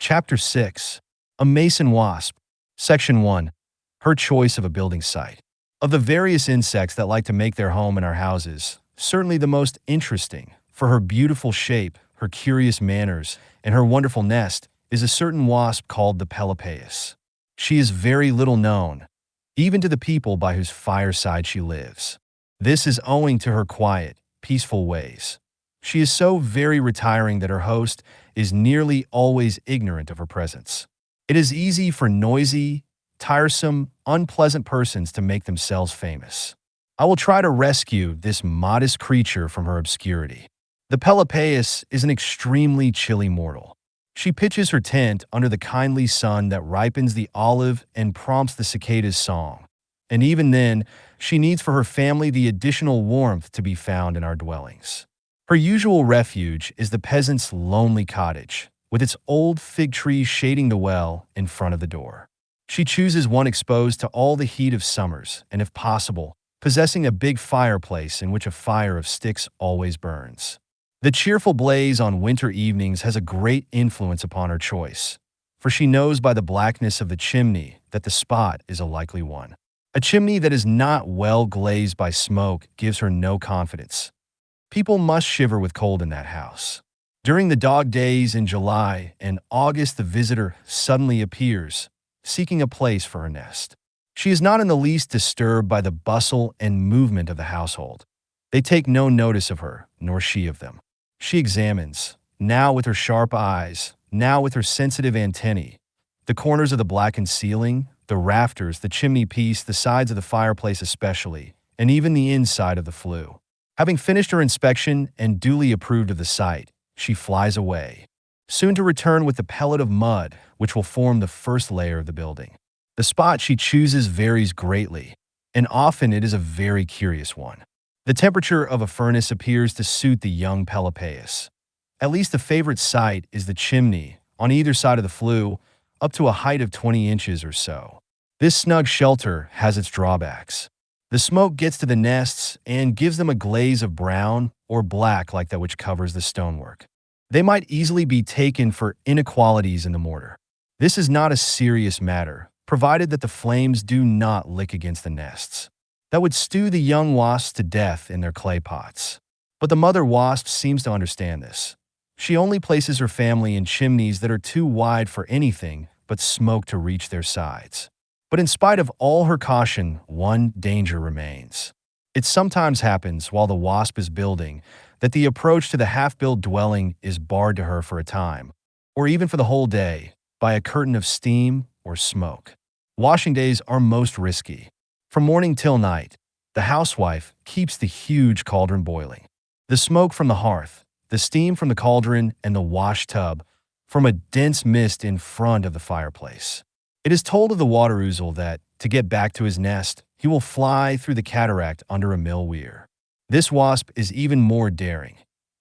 Chapter 6. A Mason Wasp. Section 1. Her choice of a building site. Of the various insects that like to make their home in our houses, certainly the most interesting, for her beautiful shape, her curious manners, and her wonderful nest, is a certain wasp called the Pipus. She is very little known, even to the people by whose fireside she lives. This is owing to her quiet, peaceful ways. She is so very retiring that her host is nearly always ignorant of her presence. It is easy for noisy, tiresome, unpleasant persons to make themselves famous. I will try to rescue this modest creature from her obscurity. The Pipus is an extremely chilly mortal. She pitches her tent under the kindly sun that ripens the olive and prompts the cicada's song. And even then, she needs for her family the additional warmth to be found in our dwellings. Her usual refuge is the peasant's lonely cottage, with its old fig tree shading the well in front of the door. She chooses one exposed to all the heat of summers, and if possible, possessing a big fireplace in which a fire of sticks always burns. The cheerful blaze on winter evenings has a great influence upon her choice, for she knows by the blackness of the chimney that the spot is a likely one. A chimney that is not well glazed by smoke gives her no confidence. People must shiver with cold in that house. During the dog days in July and August, the visitor suddenly appears, seeking a place for her nest. She is not in the least disturbed by the bustle and movement of the household. They take no notice of her, nor she of them. She examines, now with her sharp eyes, now with her sensitive antennae, the corners of the blackened ceiling, the rafters, the chimney piece, the sides of the fireplace especially, and even the inside of the flue. Having finished her inspection and duly approved of the site, she flies away, soon to return with the pellet of mud which will form the first layer of the building. The spot she chooses varies greatly, and often it is a very curious one. The temperature of a furnace appears to suit the young Pipus. At least the favorite site is the chimney, on either side of the flue, up to a height of 20 inches or so. This snug shelter has its drawbacks. The smoke gets to the nests and gives them a glaze of brown or black like that which covers the stonework. They might easily be taken for inequalities in the mortar. This is not a serious matter, provided that the flames do not lick against the nests. That would stew the young wasps to death in their clay pots. But the mother wasp seems to understand this. She only places her family in chimneys that are too wide for anything but smoke to reach their sides. But in spite of all her caution, one danger remains. It sometimes happens while the wasp is building that the approach to the half-built dwelling is barred to her for a time, or even for the whole day, by a curtain of steam or smoke. Washing days are most risky. From morning till night, the housewife keeps the huge cauldron boiling. The smoke from the hearth, the steam from the cauldron, and the wash tub form a dense mist in front of the fireplace. It is told of the water ouzel that, to get back to his nest, he will fly through the cataract under a mill weir. This wasp is even more daring.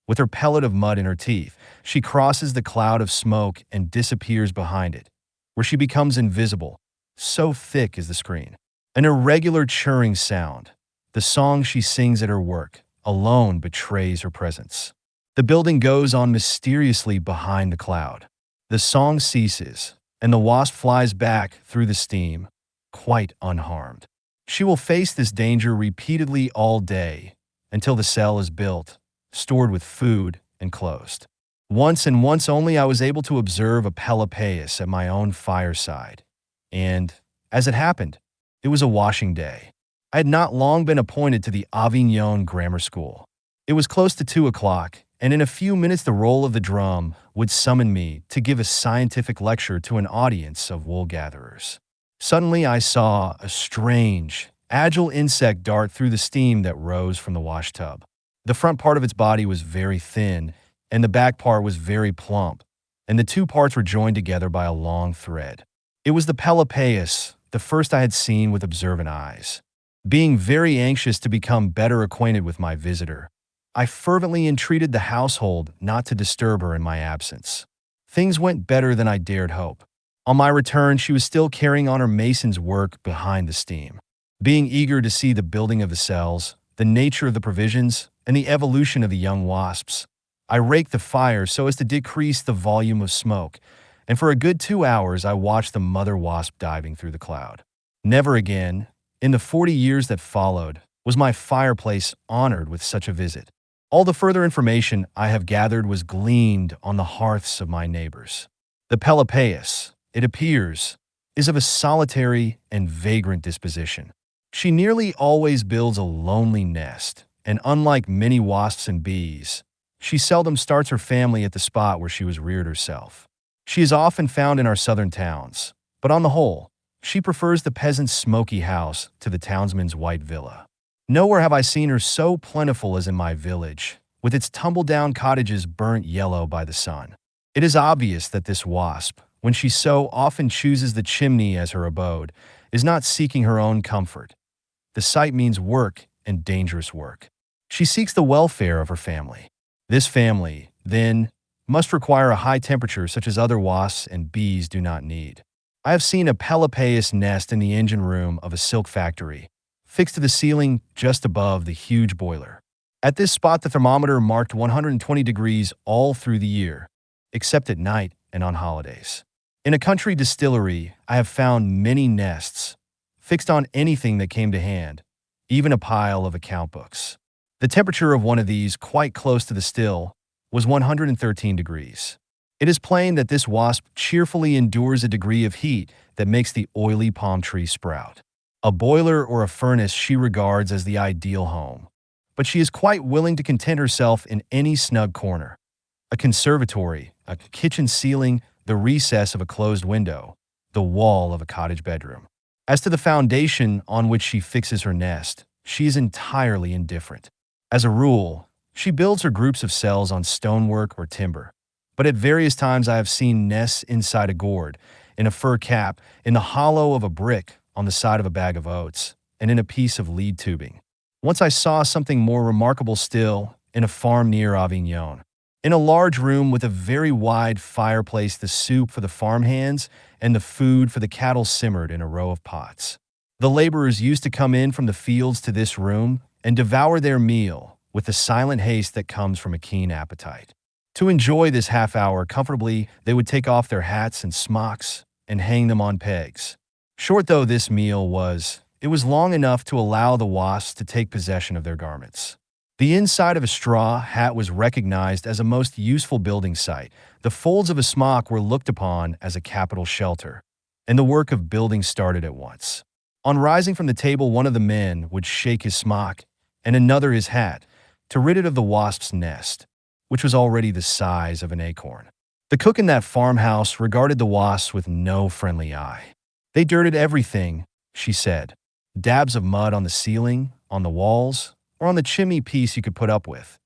With her pellet of mud in her teeth, she crosses the cloud of smoke and disappears behind it, where she becomes invisible, so thick is the screen. An irregular churring sound, the song she sings at her work, alone betrays her presence. The building goes on mysteriously behind the cloud. The song ceases, and the wasp flies back through the steam, quite unharmed. She will face this danger repeatedly all day, until the cell is built, stored with food, and closed. Once and once only I was able to observe a Pipus at my own fireside, and, as it happened, it was a washing day. I had not long been appointed to the Avignon Grammar School. It was close to 2 o'clock, and in a few minutes the roll of the drum would summon me to give a scientific lecture to an audience of wool gatherers. Suddenly I saw a strange, agile insect dart through the steam that rose from the wash tub. The front part of its body was very thin, and the back part was very plump, and the two parts were joined together by a long thread. It was the Pipus, the first I had seen with observant eyes. Being very anxious to become better acquainted with my visitor, I fervently entreated the household not to disturb her in my absence. Things went better than I dared hope. On my return, she was still carrying on her mason's work behind the steam. Being eager to see the building of the cells, the nature of the provisions, and the evolution of the young wasps, I raked the fire so as to decrease the volume of smoke, and for a good 2 hours I watched the mother wasp diving through the cloud. Never again, in the 40 years that followed, was my fireplace honored with such a visit. All the further information I have gathered was gleaned on the hearths of my neighbors. The Pelopaeus, it appears, is of a solitary and vagrant disposition. She nearly always builds a lonely nest, and unlike many wasps and bees, she seldom starts her family at the spot where she was reared herself. She is often found in our southern towns, but on the whole, she prefers the peasant's smoky house to the townsman's white villa. Nowhere have I seen her so plentiful as in my village, with its tumble-down cottages burnt yellow by the sun. It is obvious that this wasp, when she so often chooses the chimney as her abode, is not seeking her own comfort. The sight means work and dangerous work. She seeks the welfare of her family. This family, then, must require a high temperature such as other wasps and bees do not need. I have seen a Pelopaeus nest in the engine room of a silk factory, fixed to the ceiling just above the huge boiler. At this spot the thermometer marked 120 degrees all through the year, except at night and on holidays. In a country distillery, I have found many nests, fixed on anything that came to hand, even a pile of account books. The temperature of one of these, quite close to the still, was 113 degrees. It is plain that this wasp cheerfully endures a degree of heat that makes the oily palm tree sprout. A boiler or a furnace she regards as the ideal home, but she is quite willing to content herself in any snug corner. A conservatory, a kitchen ceiling, the recess of a closed window, the wall of a cottage bedroom. As to the foundation on which she fixes her nest, she is entirely indifferent. As a rule, she builds her groups of cells on stonework or timber, but at various times I have seen nests inside a gourd, in a fir cap, in the hollow of a brick, on the side of a bag of oats, and in a piece of lead tubing. Once I saw something more remarkable still in a farm near Avignon. In a large room with a very wide fireplace, the soup for the farmhands and the food for the cattle simmered in a row of pots. The laborers used to come in from the fields to this room and devour their meal with the silent haste that comes from a keen appetite. To enjoy this half hour comfortably, they would take off their hats and smocks and hang them on pegs. Short though this meal was, it was long enough to allow the wasps to take possession of their garments. The inside of a straw hat was recognized as a most useful building site. The folds of a smock were looked upon as a capital shelter, and the work of building started at once. On rising from the table, one of the men would shake his smock and another his hat to rid it of the wasp's nest, which was already the size of an acorn. The cook in that farmhouse regarded the wasps with no friendly eye. They dirted everything, she said. Dabs of mud on the ceiling, on the walls, or on the chimney piece you could put up with.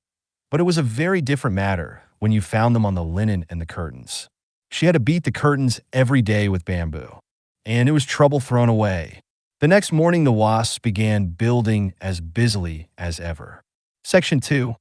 But it was a very different matter when you found them on the linen and the curtains. She had to beat the curtains every day with bamboo, and it was trouble thrown away. The next morning the wasps began building as busily as ever. Section 2.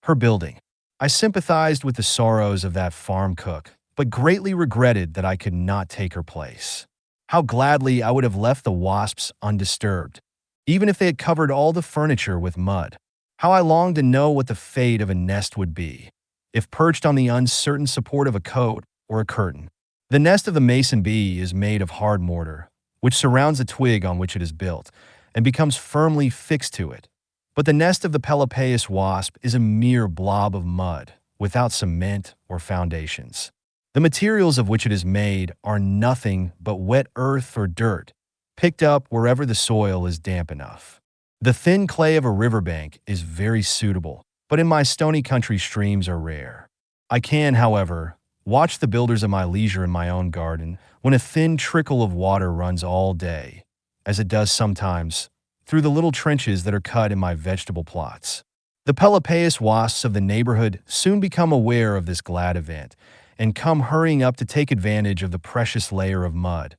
Her building. I sympathized with the sorrows of that farm cook, but greatly regretted that I could not take her place. How gladly I would have left the wasps undisturbed, even if they had covered all the furniture with mud. How I longed to know what the fate of a nest would be, if perched on the uncertain support of a coat or a curtain. The nest of the mason bee is made of hard mortar, which surrounds the twig on which it is built, and becomes firmly fixed to it. But the nest of the Pelopaeus wasp is a mere blob of mud, without cement or foundations. The materials of which it is made are nothing but wet earth or dirt, picked up wherever the soil is damp enough. The thin clay of a riverbank is very suitable, but in my stony country streams are rare. I can, however, watch the builders at my leisure in my own garden when a thin trickle of water runs all day, as it does sometimes, through the little trenches that are cut in my vegetable plots. The Pelopaeus wasps of the neighborhood soon become aware of this glad event and come hurrying up to take advantage of the precious layer of mud,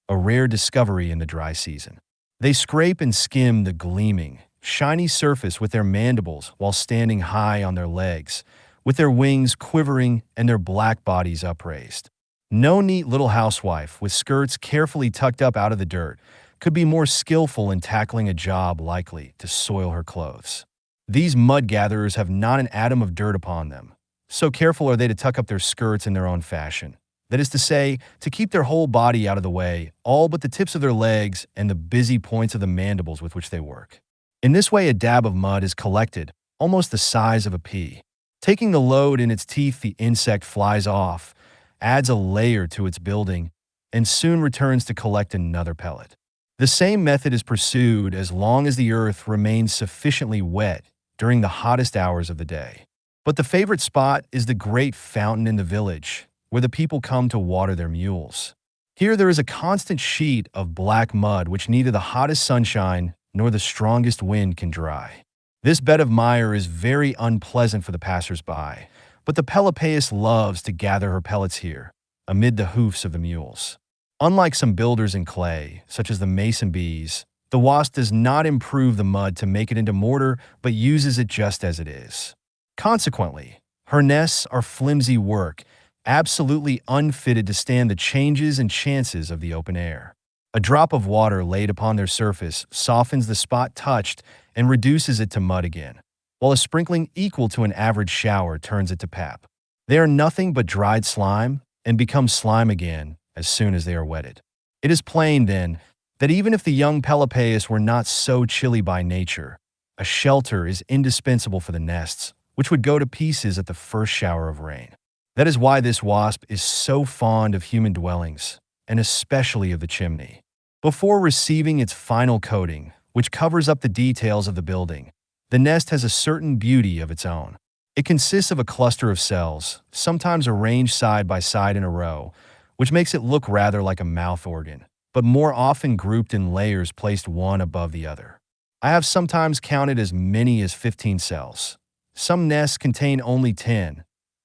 a rare discovery in the dry season. They scrape and skim the gleaming, shiny surface with their mandibles while standing high on their legs, with their wings quivering and their black bodies upraised. No neat little housewife, with skirts carefully tucked up out of the dirt, could be more skillful in tackling a job likely to soil her clothes. These mud gatherers have not an atom of dirt upon them. So careful are they to tuck up their skirts in their own fashion. That is to say, to keep their whole body out of the way, all but the tips of their legs and the busy points of the mandibles with which they work. In this way, a dab of mud is collected, almost the size of a pea. Taking the load in its teeth, the insect flies off, adds a layer to its building, and soon returns to collect another pellet. The same method is pursued as long as the earth remains sufficiently wet during the hottest hours of the day. But the favorite spot is the great fountain in the village, where the people come to water their mules. Here there is a constant sheet of black mud which neither the hottest sunshine nor the strongest wind can dry. This bed of mire is very unpleasant for the passers-by, but the Pelopaeus loves to gather her pellets here, amid the hoofs of the mules. Unlike some builders in clay, such as the mason bees, the wasp does not improve the mud to make it into mortar, but uses it just as it is. Consequently, her nests are flimsy work, absolutely unfitted to stand the changes and chances of the open air. A drop of water laid upon their surface softens the spot touched and reduces it to mud again, while a sprinkling equal to an average shower turns it to pap. They are nothing but dried slime and become slime again as soon as they are wetted. It is plain, then, that even if the young Pelopaeus were not so chilly by nature, a shelter is indispensable for the nests, which would go to pieces at the first shower of rain. That is why this wasp is so fond of human dwellings, and especially of the chimney. Before receiving its final coating, which covers up the details of the building, the nest has a certain beauty of its own. It consists of a cluster of cells, sometimes arranged side by side in a row, which makes it look rather like a mouth organ, but more often grouped in layers placed one above the other. I have sometimes counted as many as 15 cells. Some nests contain only 10,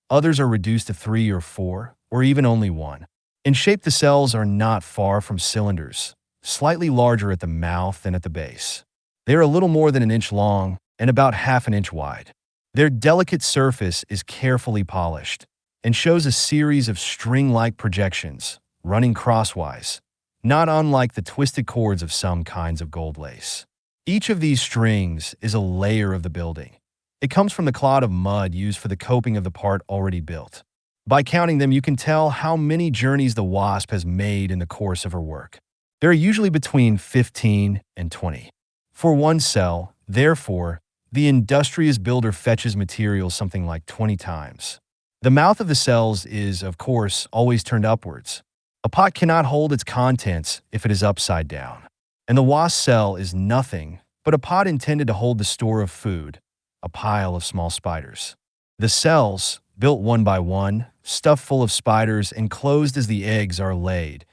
others are reduced to 3 or 4, or even only 1. In shape, the cells are not far from cylinders, slightly larger at the mouth than at the base. They are a little more than an inch long and about half an inch wide. Their delicate surface is carefully polished and shows a series of string-like projections running crosswise, not unlike the twisted cords of some kinds of gold lace. Each of these strings is a layer of the building. It comes from the clod of mud used for the coping of the part already built. By counting them, you can tell how many journeys the wasp has made in the course of her work. There are usually between 15 and 20. For one cell, therefore, the industrious builder fetches materials something like 20 times. The mouth of the cells is, of course, always turned upwards. A pot cannot hold its contents if it is upside down. And the wasp cell is nothing but a pot intended to hold the store of food, a pile of small spiders. The cells, built one by one, stuffed full of spiders and closed as the eggs are laid,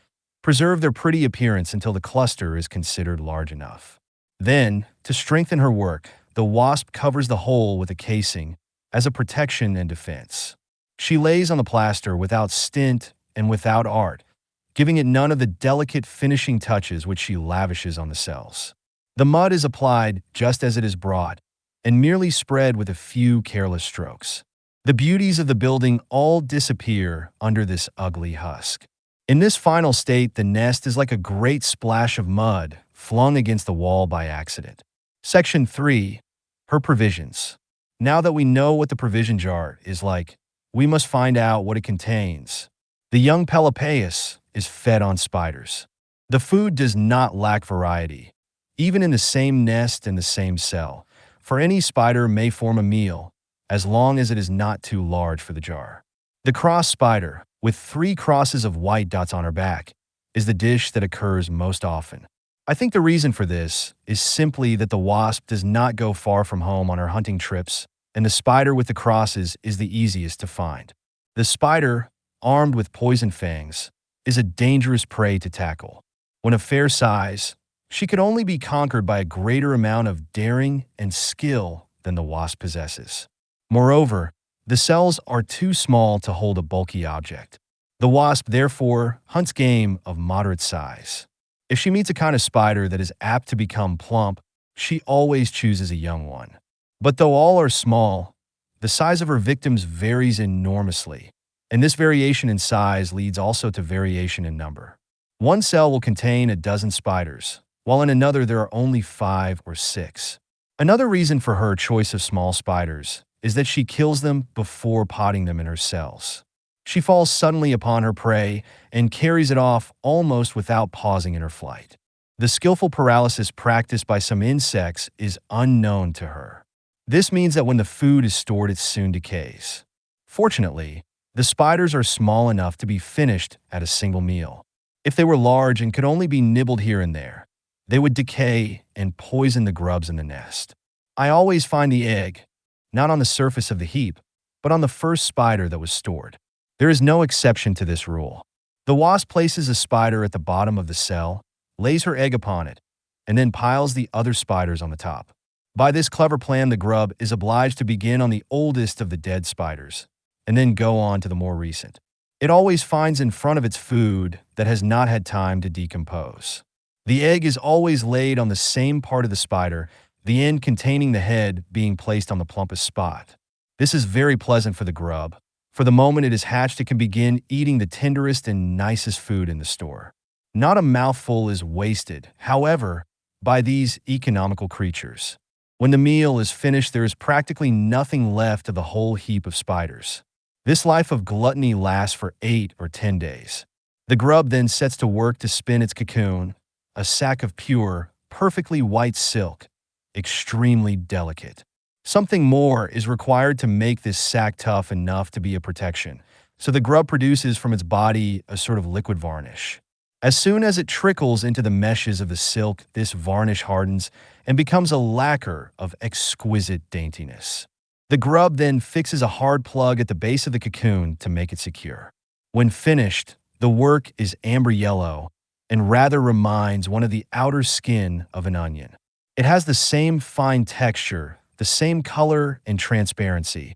preserve their pretty appearance until the cluster is considered large enough. Then, to strengthen her work, the wasp covers the whole with a casing as a protection and defense. She lays on the plaster without stint and without art, giving it none of the delicate finishing touches which she lavishes on the cells. The mud is applied just as it is brought, and merely spread with a few careless strokes. The beauties of the building all disappear under this ugly husk. In this final state, the nest is like a great splash of mud flung against the wall by accident. Section 3. Her provisions. Now that we know what the provision jar is like, we must find out what it contains. The young Pelopaeus is fed on spiders. The food does not lack variety, even in the same nest and the same cell, for any spider may form a meal, as long as it is not too large for the jar. The cross spider, with 3 crosses of white dots on her back, is the dish that occurs most often. I think the reason for this is simply that the wasp does not go far from home on her hunting trips, and the spider with the crosses is the easiest to find. The spider, armed with poison fangs, is a dangerous prey to tackle. When of fair size, she could only be conquered by a greater amount of daring and skill than the wasp possesses. Moreover, the cells are too small to hold a bulky object. The wasp, therefore, hunts game of moderate size. If she meets a kind of spider that is apt to become plump, she always chooses a young one. But though all are small, the size of her victims varies enormously, and this variation in size leads also to variation in number. One cell will contain a dozen spiders, while in another there are only 5 or 6. Another reason for her choice of small spiders is that she kills them before potting them in her cells. She falls suddenly upon her prey and carries it off almost without pausing in her flight. The skillful paralysis practiced by some insects is unknown to her. This means that when the food is stored, it soon decays. Fortunately, the spiders are small enough to be finished at a single meal. If they were large and could only be nibbled here and there, they would decay and poison the grubs in the nest. I always find the egg, not on the surface of the heap, but on the first spider that was stored. There is no exception to this rule. The wasp places a spider at the bottom of the cell, lays her egg upon it, and then piles the other spiders on the top. By this clever plan, the grub is obliged to begin on the oldest of the dead spiders, and then go on to the more recent. It always finds in front of its food that has not had time to decompose. The egg is always laid on the same part of the spider, the end containing the head being placed on the plumpest spot. This is very pleasant for the grub. For the moment it is hatched, it can begin eating the tenderest and nicest food in the store. Not a mouthful is wasted, however, by these economical creatures. When the meal is finished, there is practically nothing left of the whole heap of spiders. This life of gluttony lasts for 8 or 10 days. The grub then sets to work to spin its cocoon, a sack of pure, perfectly white silk, extremely delicate. Something more is required to make this sack tough enough to be a protection, so the grub produces from its body a sort of liquid varnish. As soon as it trickles into the meshes of the silk, this varnish hardens and becomes a lacquer of exquisite daintiness. The grub then fixes a hard plug at the base of the cocoon to make it secure. When finished, the work is amber yellow and rather reminds one of the outer skin of an onion. It has the same fine texture, the same color and transparency,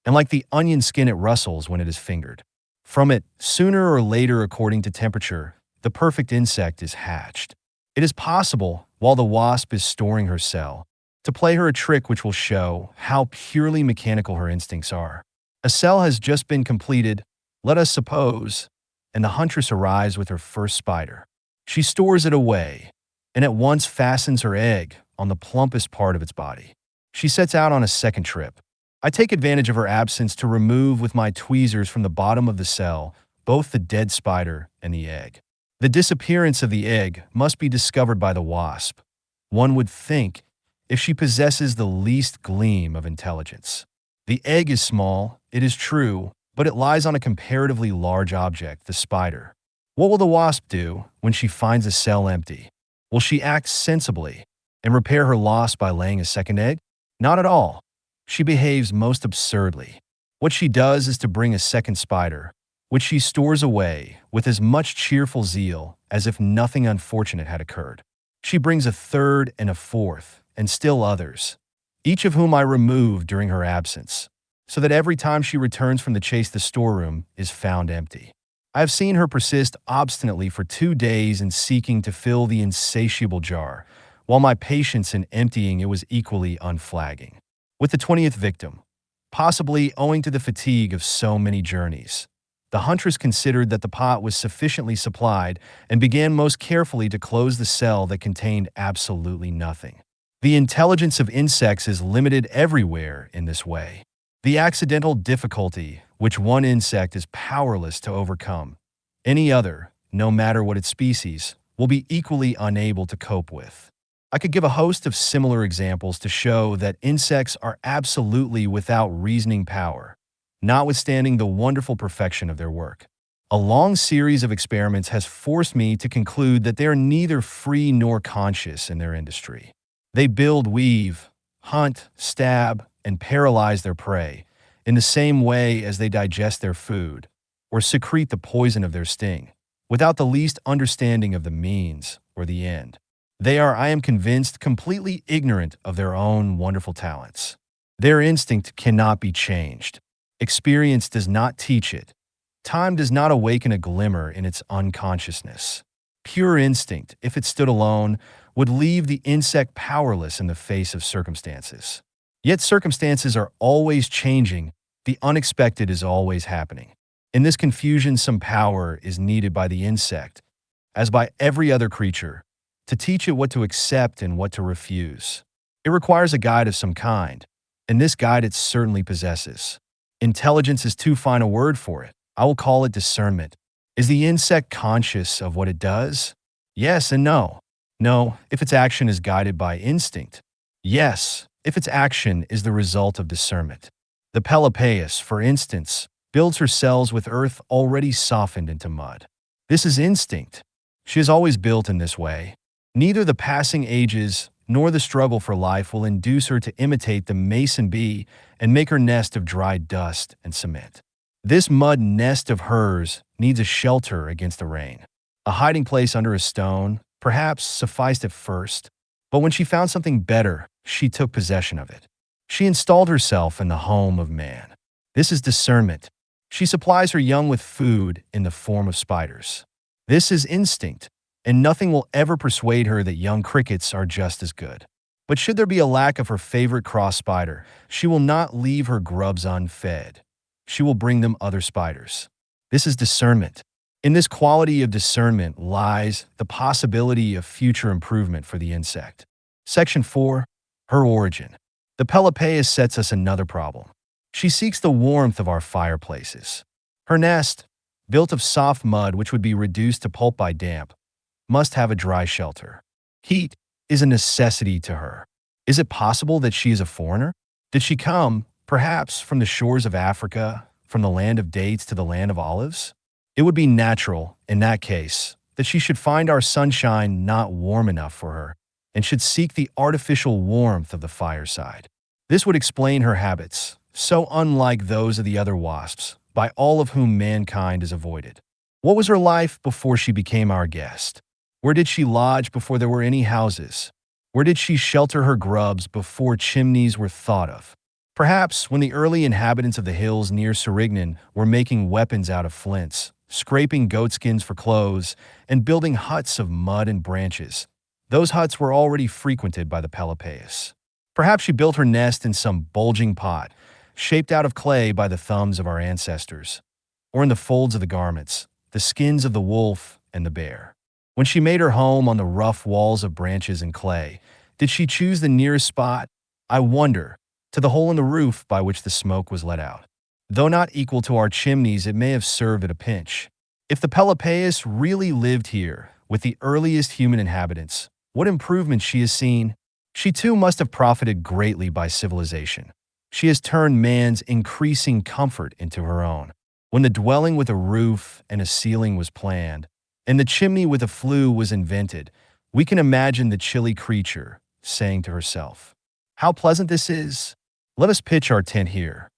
and like the onion skin, it rustles when it is fingered. From it, sooner or later according to temperature, the perfect insect is hatched. It is possible, while the wasp is storing her cell, to play her a trick which will show how purely mechanical her instincts are. A cell has just been completed, let us suppose, and the huntress arrives with her first spider. She stores it away, and at once fastens her egg on the plumpest part of its body. She sets out on a second trip. I take advantage of her absence to remove with my tweezers from the bottom of the cell both the dead spider and the egg. The disappearance of the egg must be discovered by the wasp, one would think, if she possesses the least gleam of intelligence. The egg is small, it is true, but it lies on a comparatively large object, the spider. What will the wasp do when she finds the cell empty? Will she act sensibly and repair her loss by laying a second egg? Not at all. She behaves most absurdly. What she does is to bring a second spider, which she stores away with as much cheerful zeal as if nothing unfortunate had occurred. She brings a third and a fourth, and still others, each of whom I remove during her absence, so that every time she returns from the chase the storeroom is found empty. I have seen her persist obstinately for 2 days in seeking to fill the insatiable jar, while my patience in emptying it was equally unflagging. With the 20th victim, possibly owing to the fatigue of so many journeys, the huntress considered that the pot was sufficiently supplied and began most carefully to close the cell that contained absolutely nothing. The intelligence of insects is limited everywhere in this way. The accidental difficulty which one insect is powerless to overcome, any other, no matter what its species, will be equally unable to cope with. I could give a host of similar examples to show that insects are absolutely without reasoning power, notwithstanding the wonderful perfection of their work. A long series of experiments has forced me to conclude that they are neither free nor conscious in their industry. They build, weave, hunt, stab, and paralyze their prey in the same way as they digest their food or secrete the poison of their sting, without the least understanding of the means or the end. They are, I am convinced, completely ignorant of their own wonderful talents. Their instinct cannot be changed. Experience does not teach it. Time does not awaken a glimmer in its unconsciousness. Pure instinct, if it stood alone, would leave the insect powerless in the face of circumstances. Yet circumstances are always changing, the unexpected is always happening. In this confusion, some power is needed by the insect, as by every other creature, to teach it what to accept and what to refuse. It requires a guide of some kind, and this guide it certainly possesses. Intelligence is too fine a word for it. I will call it discernment. Is the insect conscious of what it does? Yes and no. No, if its action is guided by instinct. Yes, if its action is the result of discernment. The Pelopaeus, for instance, builds her cells with earth already softened into mud. This is instinct. She has always built in this way. Neither the passing ages nor the struggle for life will induce her to imitate the mason bee and make her nest of dry dust and cement. This mud nest of hers needs a shelter against the rain. A hiding place under a stone, perhaps, sufficed at first, but when she found something better, she took possession of it. She installed herself in the home of man. This is discernment. She supplies her young with food in the form of spiders. This is instinct, and nothing will ever persuade her that young crickets are just as good. But should there be a lack of her favorite cross spider, she will not leave her grubs unfed. She will bring them other spiders. This is discernment. In this quality of discernment lies the possibility of future improvement for the insect. Section 4. Her origin. The Pelopaeus sets us another problem. She seeks the warmth of our fireplaces. Her nest, built of soft mud which would be reduced to pulp by damp, must have a dry shelter. Heat is a necessity to her. Is it possible that she is a foreigner? Did she come, perhaps, from the shores of Africa, from the land of dates to the land of olives? It would be natural, in that case, that she should find our sunshine not warm enough for her, and should seek the artificial warmth of the fireside. This would explain her habits, so unlike those of the other wasps, by all of whom mankind is avoided. What was her life before she became our guest? Where did she lodge before there were any houses? Where did she shelter her grubs before chimneys were thought of? Perhaps when the early inhabitants of the hills near Cerignan were making weapons out of flints, scraping goatskins for clothes, and building huts of mud and branches, those huts were already frequented by the Pelopaeus. Perhaps she built her nest in some bulging pot, shaped out of clay by the thumbs of our ancestors, or in the folds of the garments, the skins of the wolf and the bear. When she made her home on the rough walls of branches and clay, did she choose the nearest spot, I wonder, to the hole in the roof by which the smoke was let out? Though not equal to our chimneys, it may have served at a pinch. If the Pelopaeus really lived here, with the earliest human inhabitants, what improvements she has seen! She too must have profited greatly by civilization. She has turned man's increasing comfort into her own. When the dwelling with a roof and a ceiling was planned, and the chimney with a flue was invented, we can imagine the chilly creature saying to herself, "How pleasant this is! Let us pitch our tent here."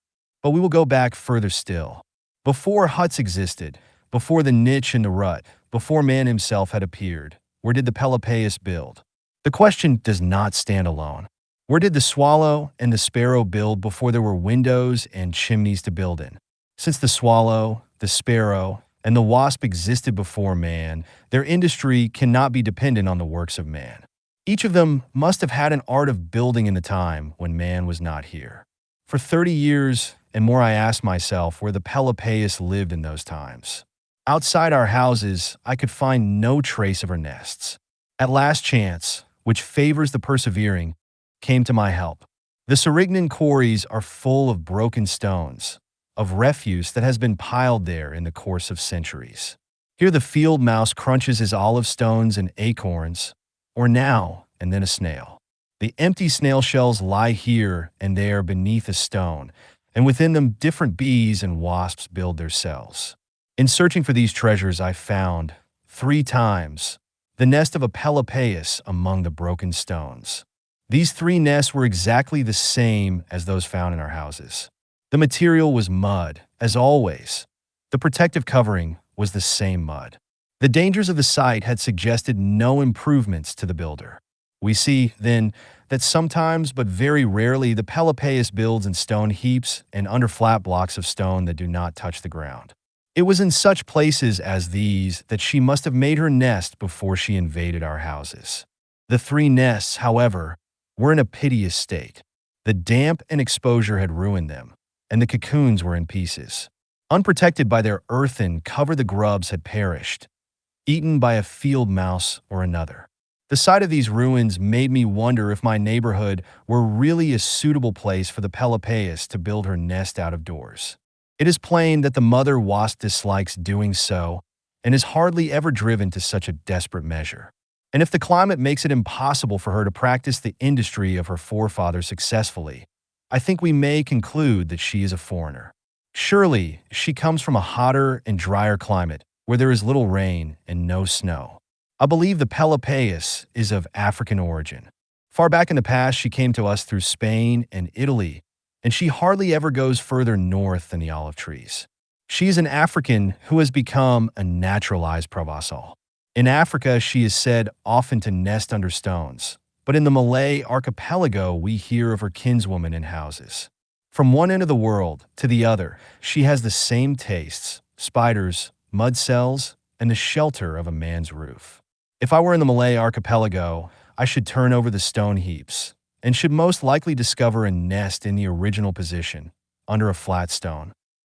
But we will go back further still. Before huts existed, before the niche and the rut, before man himself had appeared, where did the Pelopaeus build? The question does not stand alone. Where did the swallow and the sparrow build before there were windows and chimneys to build in? Since the swallow, the sparrow, and the wasp existed before man, their industry cannot be dependent on the works of man. Each of them must have had an art of building in the time when man was not here. For 30 years and more I asked myself where the Pelopaeus lived in those times. Outside our houses, I could find no trace of her nests. At last chance, which favors the persevering, came to my help. The Cerignan quarries are full of broken stones, of refuse that has been piled there in the course of centuries. Here the field mouse crunches his olive stones and acorns, or now and then a snail. The empty snail shells lie here and there beneath a stone, and within them different bees and wasps build their cells. In searching for these treasures, I found, 3 times, the nest of a Pelopaeus among the broken stones. These 3 nests were exactly the same as those found in our houses. The material was mud, as always. The protective covering was the same mud. The dangers of the site had suggested no improvements to the builder. We see, then, that sometimes, but very rarely, the Pelopaeus builds in stone heaps and under flat blocks of stone that do not touch the ground. It was in such places as these that she must have made her nest before she invaded our houses. The 3 nests, however, were in a piteous state. The damp and exposure had ruined them, and the cocoons were in pieces. Unprotected by their earthen cover, the grubs had perished, eaten by a field mouse or another. The sight of these ruins made me wonder if my neighborhood were really a suitable place for the Pelopaeus to build her nest out of doors. It is plain that the mother wasp dislikes doing so and is hardly ever driven to such a desperate measure. And if the climate makes it impossible for her to practice the industry of her forefathers successfully, I think we may conclude that she is a foreigner. Surely, she comes from a hotter and drier climate where there is little rain and no snow. I believe the Peloponnesus is of African origin. Far back in the past, she came to us through Spain and Italy, and she hardly ever goes further north than the olive trees. She is an African who has become a naturalized Provençal. In Africa, she is said often to nest under stones, but in the Malay archipelago, we hear of her kinswoman in houses. From one end of the world to the other, she has the same tastes: spiders, mud cells, and the shelter of a man's roof. If I were in the Malay archipelago, I should turn over the stone heaps and should most likely discover a nest in the original position, under a flat stone.